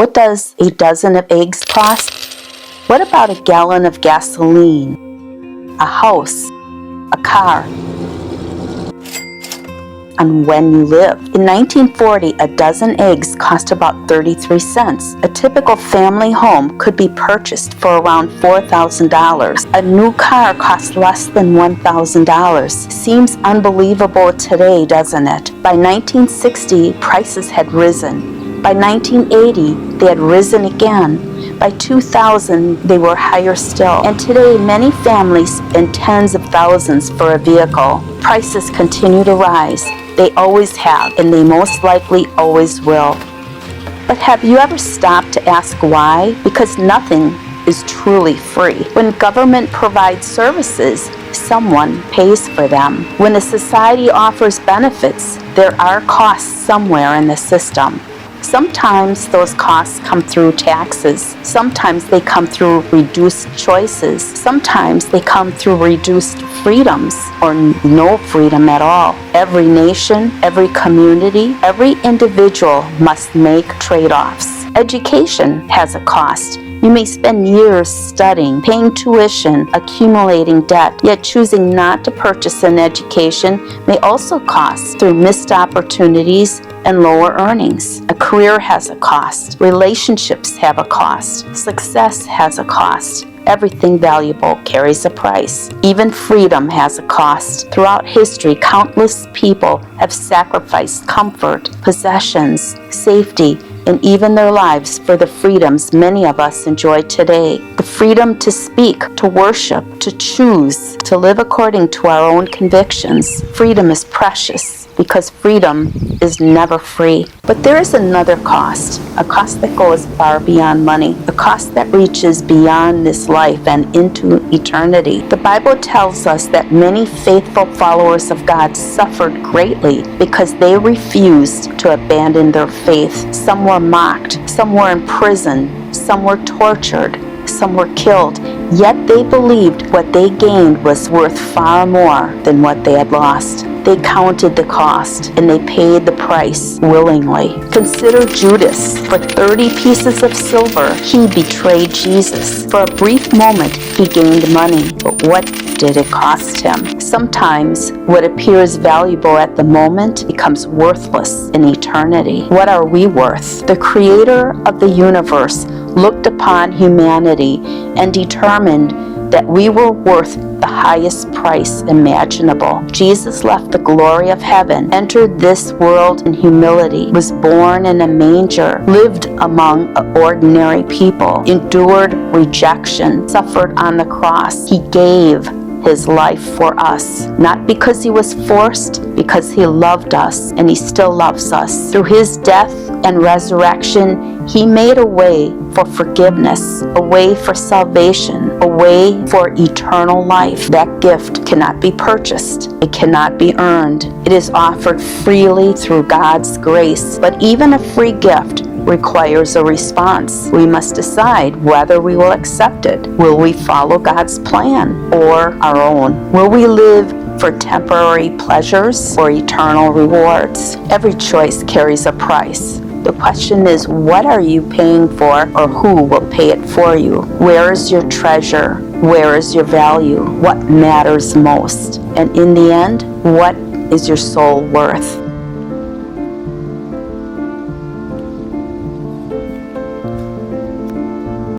What does a dozen of eggs cost? What about a gallon of gasoline, a house, a car, and when you live? In 1940, a dozen eggs cost about 33 cents. A typical family home could be purchased for around $4,000. A new car costs less than $1,000. Seems unbelievable today, doesn't it? By 1960, prices had risen. By 1980, they had risen again. By 2000, they were higher still. And today, many families spend tens of thousands for a vehicle. Prices continue to rise. They always have, and they most likely always will. But have you ever stopped to ask why? Because nothing is truly free. When government provides services, someone pays for them. When a society offers benefits, there are costs somewhere in the system. Sometimes those costs come through taxes. Sometimes they come through reduced choices. Sometimes they come through reduced freedoms or no freedom at all. Every nation, every community, every individual must make trade-offs. Education has a cost. You may spend years studying, paying tuition, accumulating debt, yet choosing not to purchase an education may also cost through missed opportunities and lower earnings. A career has a cost. Relationships have a cost. Success has a cost. Everything valuable carries a price. Even freedom has a cost. Throughout history, countless people have sacrificed comfort, possessions, safety, and even their lives for the freedoms many of us enjoy today. The freedom to speak, to worship, to choose, to live according to our own convictions. Freedom is precious because freedom is never free. But there is another cost, a cost that goes far beyond money, a cost that reaches beyond this life and into eternity. The Bible tells us that many faithful followers of God suffered greatly because they refused to abandon their faith. Some were mocked, some were imprisoned, some were tortured, some were killed, yet they believed what they gained was worth far more than what they had lost. They counted the cost, and they paid the price willingly. Consider Judas. For 30 pieces of silver, he betrayed Jesus. For a brief moment, he gained money, but what did it cost him? Sometimes what appears valuable at the moment becomes worthless in eternity. What are we worth? The Creator of the universe looked upon humanity and determined that we were worth the highest price imaginable. Jesus left the glory of heaven, entered this world in humility, was born in a manger, lived among ordinary people, endured rejection, suffered on the cross. He gave his life for us, not because he was forced, because he loved us, and he still loves us. Through his death and resurrection, he made a way for forgiveness, a way for salvation, a way for eternal life. That gift cannot be purchased. It cannot be earned. It is offered freely through God's grace. But even a free gift requires a response. We must decide whether we will accept it. Will we follow God's plan or our own? Will we live for temporary pleasures or eternal rewards? Every choice carries a price. The question is, what are you paying for, or who will pay it for you? Where is your treasure? Where is your value? What matters most? And in the end, what is your soul worth?